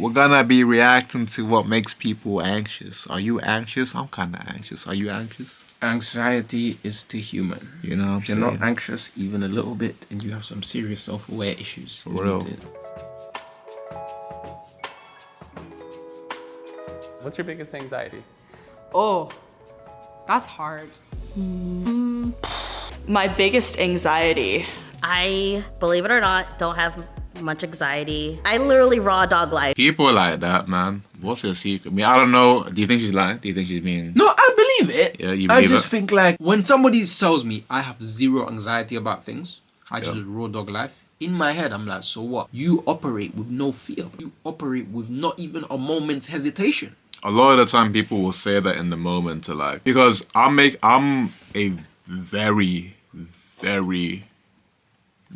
we're gonna be reacting to what makes people anxious. Are you anxious? I'm kind of anxious. Are you anxious? Anxiety is too human. You know what I'm If you're saying? not anxious even a little bit, and you have some serious self-aware issues. For real. What's your biggest anxiety? Oh, that's hard. My biggest anxiety. I, believe it or not, don't have much anxiety. I literally raw dog life. People like that, man. What's your secret? I mean, I don't know. Do you think she's lying? Do you think she's being... No, I believe it. Yeah, you I believe just it? think like when somebody tells me I have zero anxiety about things, I just raw dog life. In my head, I'm like, so what? You operate with no fear. You operate with not even a moment's hesitation. A lot of the time, people will say that in the moment to like... Because I'm a very, very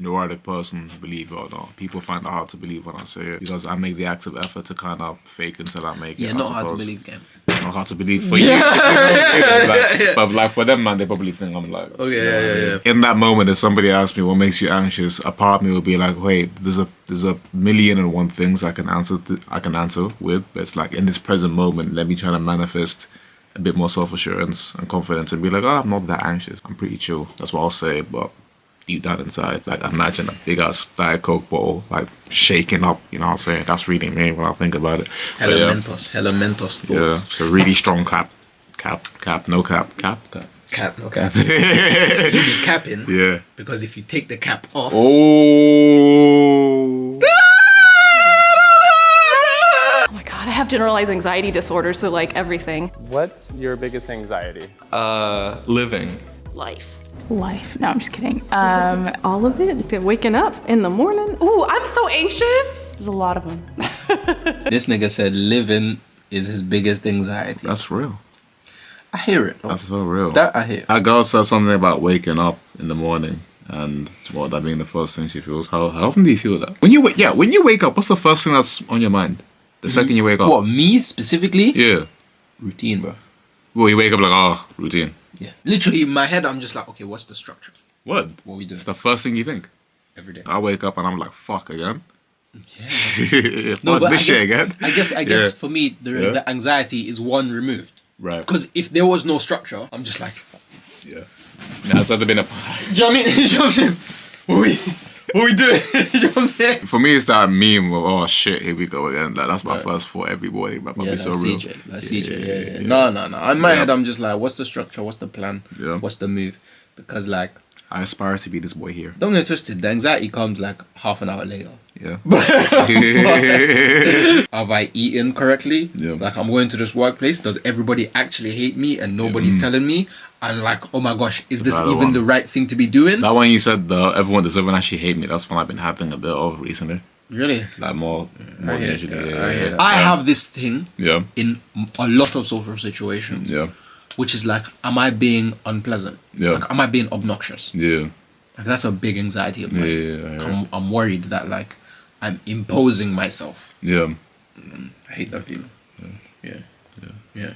neurotic person, believe it or not. People find it hard to believe when I say it because I make the active effort to kind of fake until I make it. Yeah, not hard to believe, again. Not hard to believe for you. But like for them, man, they probably think I'm like... Okay, yeah. In that moment, if somebody asks me what makes you anxious, a part of me will be like, wait, there's a million and one things I can answer with. But it's like in this present moment, let me try to manifest a bit more self-assurance and confidence and be like, oh, I'm not that anxious. I'm pretty chill. That's what I'll say, but deep down inside, like imagine a big ass Diet Coke bottle like shaking up, you know what I'm saying? That's really me when I think about it. Hella Mentos thoughts. Yeah, it's a really strong cap, no cap. Cap, no cap. You be capping. Yeah. Because if you take the cap off. Oh. Oh my god, I have generalized anxiety disorder, so like everything. What's your biggest anxiety? Living. Life. Life. No, I'm just kidding. All of it. Waking up in the morning. Ooh, I'm so anxious. There's a lot of them. This nigga said living is his biggest anxiety. That's real. I hear it. Though. That's so real. That I hear. That girl said something about waking up in the morning and that being the first thing she feels. How often do you feel that? When you wake up, what's the first thing that's on your mind? The second you wake up? What, me specifically? Yeah. Routine, bro. Well, you wake up like, routine. Yeah. Literally in my head, I'm just like, okay, what's the structure? What we do? It's the first thing you think. Every day. I wake up and I'm like, fuck again. Yeah. No, but this shit again. I guess for me, the anxiety is one removed. Right. Because if there was no structure, I'm just like, yeah. That's never been a... do you know what I mean? You know what I'm saying? What we doing? You know what I'm saying? For me, it's that meme of, oh shit, here we go again. Like, that's my first thought every morning. But Yeah, that's that's so real. CJ. That's CJ. Yeah. No. In my head, I'm just like, what's the structure? What's the plan? Yeah. What's the move? Because like, I aspire to be this boy here. don't get twisted. The anxiety comes like half an hour later. Yeah. Have I eaten correctly? Yeah. Like I'm going to this workplace. Does everybody actually hate me and nobody's telling me? And like, oh my gosh, is this That's even the right thing to be doing? That one you said, everyone doesn't actually hate me. That's one I've been having a bit of recently. Really? Like more than usually. Yeah. I have this thing Yeah. in a lot of social situations. Yeah. Which is like, am I being unpleasant? Yeah. Like, am I being obnoxious? Yeah. Like, that's a big anxiety of mine. Yeah. I'm worried that like I'm imposing myself. Yeah. I hate that feeling. Yeah.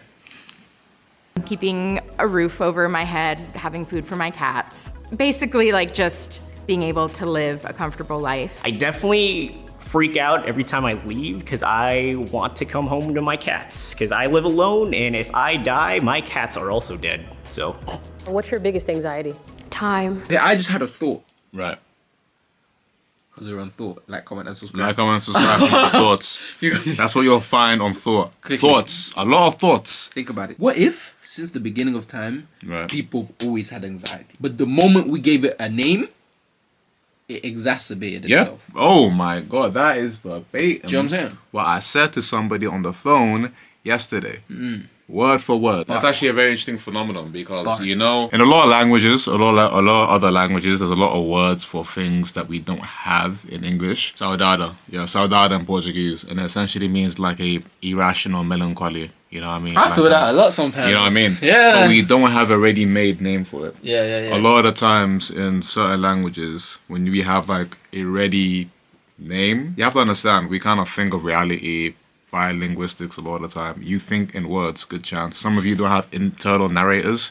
Keeping a roof over my head, having food for my cats. Basically, like just being able to live a comfortable life. I definitely freak out every time I leave because I want to come home to my cats because I live alone, and if I die, my cats are also dead. So. What's your biggest anxiety? Time. Yeah, I just had a thought. Right. Because we're on thought. Like, comment, and subscribe. Like, comment, subscribe. Thoughts. That's what you'll find on thought. Quickly. Thoughts. A lot of thoughts. Think about it. What if, since the beginning of time, Right. people have always had anxiety, but the moment we gave it a name, it exacerbated Yeah. itself? Oh my god, that is verbatim. Do you know what I'm saying? What I said to somebody on the phone yesterday. Word for word. That's actually a very interesting phenomenon because, you know, in a lot of languages, a lot of other languages, there's a lot of words for things that we don't have in English. Saudade. Yeah, saudade in Portuguese. And it essentially means like a irrational melancholy. You know what I mean? I Like feel that a lot sometimes. You know what I mean? Yeah. But we don't have a ready-made name for it. Yeah. A lot of the times in certain languages, when we have like a ready name, you have to understand, we kind of think of reality via linguistics a lot of the time. You think in words, good chance. Some of you don't have internal narrators.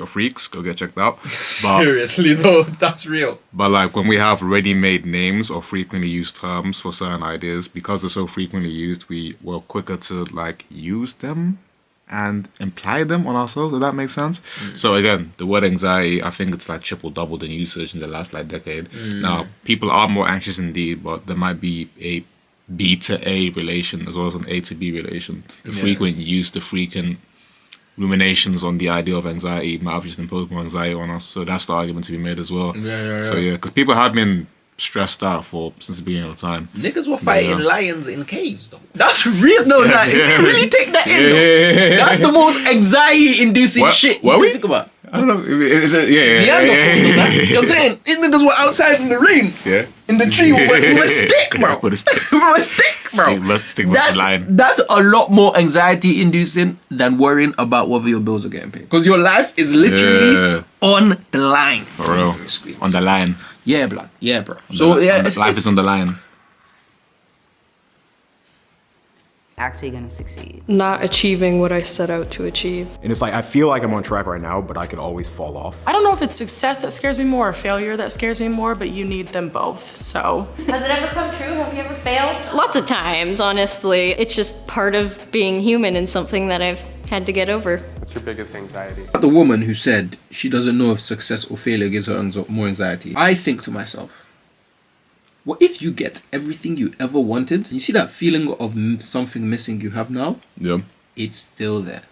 you're freaks, go get checked out. But, Seriously though, that's real. but like when we have ready-made names or frequently used terms for certain ideas, because they're so frequently used, we're quicker to like use them and imply them on ourselves, if that makes sense. So again, the word anxiety, I think it's like triple doubled in usage in the last like decade. Now, people are more anxious indeed, but there might be a B to A relation as well as an A to B relation. The frequent use, the frequent ruminations on the idea of anxiety might have just imposed more anxiety on us. So that's the argument to be made as well. So yeah, because people have been stressed out since the beginning of time. Niggas were fighting lions in caves though. That's real. No, like, if you really take that in, though, that's the most anxiety-inducing shit you can think about. I don't know. Is it? Yeah. You know what I'm saying? These niggas were outside in the rain. Yeah. In the tree with a stick, bro. With a stick. With a stick, bro. Stick was the lion. That's a lot more anxiety-inducing than worrying about whether your bills are getting paid. Because your life is literally on the line. For real. On the line. Yeah, blood. Yeah, bro. So yeah, life is on the line. Actually gonna succeed. Not achieving what I set out to achieve. And it's like, I feel like I'm on track right now, but I could always fall off. I don't know if it's success that scares me more or failure that scares me more, but you need them both, so. Has it ever come true? Have you ever failed? Lots of times, honestly. It's just part of being human and something that I've had to get over. What's your biggest anxiety? The woman who said she doesn't know if success or failure gives her more anxiety. I think to myself, what if you get everything you ever wanted? You see that feeling of something missing you have now? Yeah. It's still there.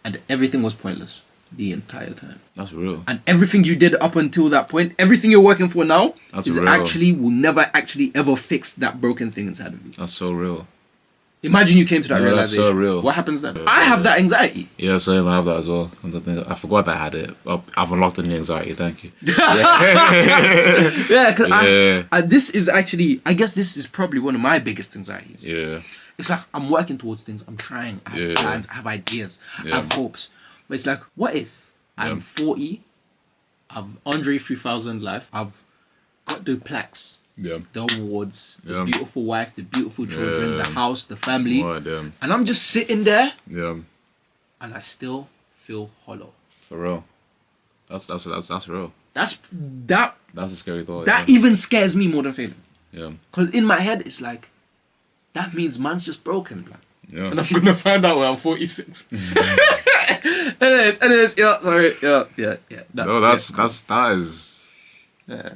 And everything was pointless the entire time. That's real. And everything you did up until that point, everything you're working for now, will never actually ever fix that broken thing inside of you. That's so real. Imagine you came to that realization. That's so real. What happens then? I have that anxiety. Yeah, same. I have that as well. I forgot that I had it. I've unlocked the anxiety. Thank you. Yeah, because this is actually, I guess this is probably one of my biggest anxieties. Yeah. It's like I'm working towards things. I'm trying. I have plans. I have ideas. I have hopes. But it's like, what if I'm 40, I've Andre 3000 life, I've got the plaques. The awards, the beautiful wife, the beautiful children, the house, the family, and I'm just sitting there, and I still feel hollow. For real, that's real. That's a scary thought. That even scares me more than failing. Yeah, because in my head it's like, that means man's just broken, man. Yeah, and I'm gonna find out when I'm 46. Anyways, yeah. That is. Yeah.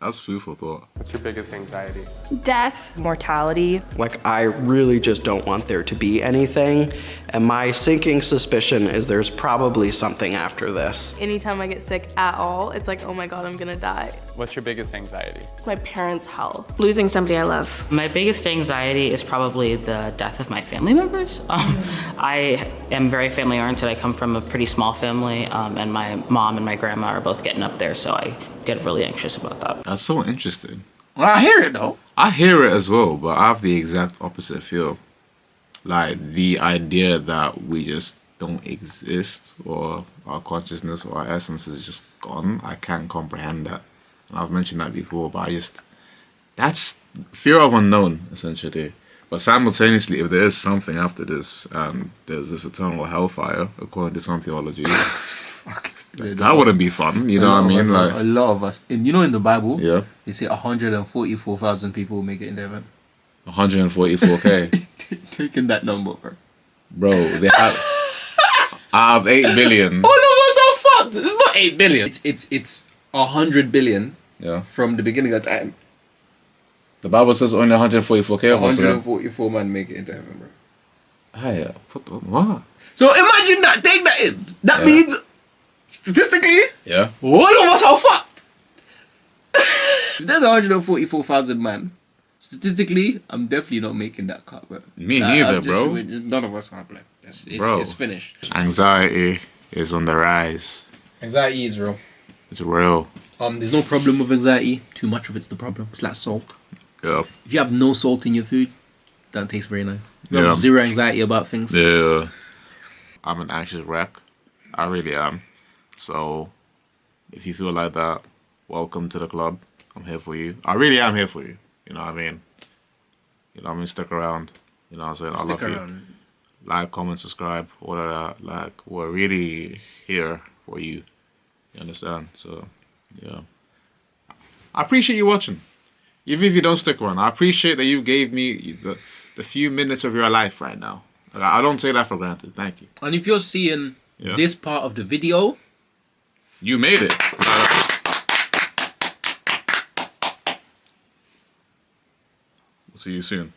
That's food for thought. What's your biggest anxiety? Death. Mortality. Like, I really just don't want there to be anything. And my sinking suspicion is there's probably something after this. Anytime I get sick at all, it's like, oh my God, I'm gonna die. What's your biggest anxiety? It's my parents' health. Losing somebody I love. My biggest anxiety is probably the death of my family members. I am very family oriented. I come from a pretty small family, and my mom and my grandma are both getting up there, so I get really anxious about that. That's so interesting. Well, I hear it though. I hear it as well, but I have the exact opposite feel. Like the idea that we just don't exist, or our consciousness or our essence is just gone. I can't comprehend that. And I've mentioned that before, but that's fear of unknown, essentially. But simultaneously, if there is something after this, and there's this eternal hellfire, according to some theology, that wouldn't be fun, you know what I mean? Like a lot of us, in the Bible, they say 144,000 people will make it in heaven. 144K. Taking that number, bro. Bro, they have. I have 8 billion. All of us are fucked. It's not 8 billion. It's 100 billion. Yeah. From the beginning of time. The Bible says only 144K of us. 144 man make it into heaven, bro. Hey, what? So imagine that. Take that in. That means, statistically, all of us are fucked. If there's 144,000 man, statistically, I'm definitely not making that cut, bro. Me neither, bro. None of us are black. It's finished. Anxiety is on the rise. Anxiety is real. It's real. There's no problem with anxiety. Too much of it's the problem. It's like salt. Yeah. If you have no salt in your food, it doesn't taste very nice. If you have zero anxiety about things. Yeah. I'm an anxious wreck. I really am. So, if you feel like that, welcome to the club. I'm here for you. I really am here for you. You know what I mean? Stick around. You know what I'm saying? I love you. like, comment, subscribe, all of that. Like, we're really here for you. You understand? So, yeah. I appreciate you watching. Even if you don't stick around, I appreciate that you gave me the few minutes of your life right now. Like, I don't take that for granted. Thank you. And if you're seeing this part of the video, you made it. We'll see you soon.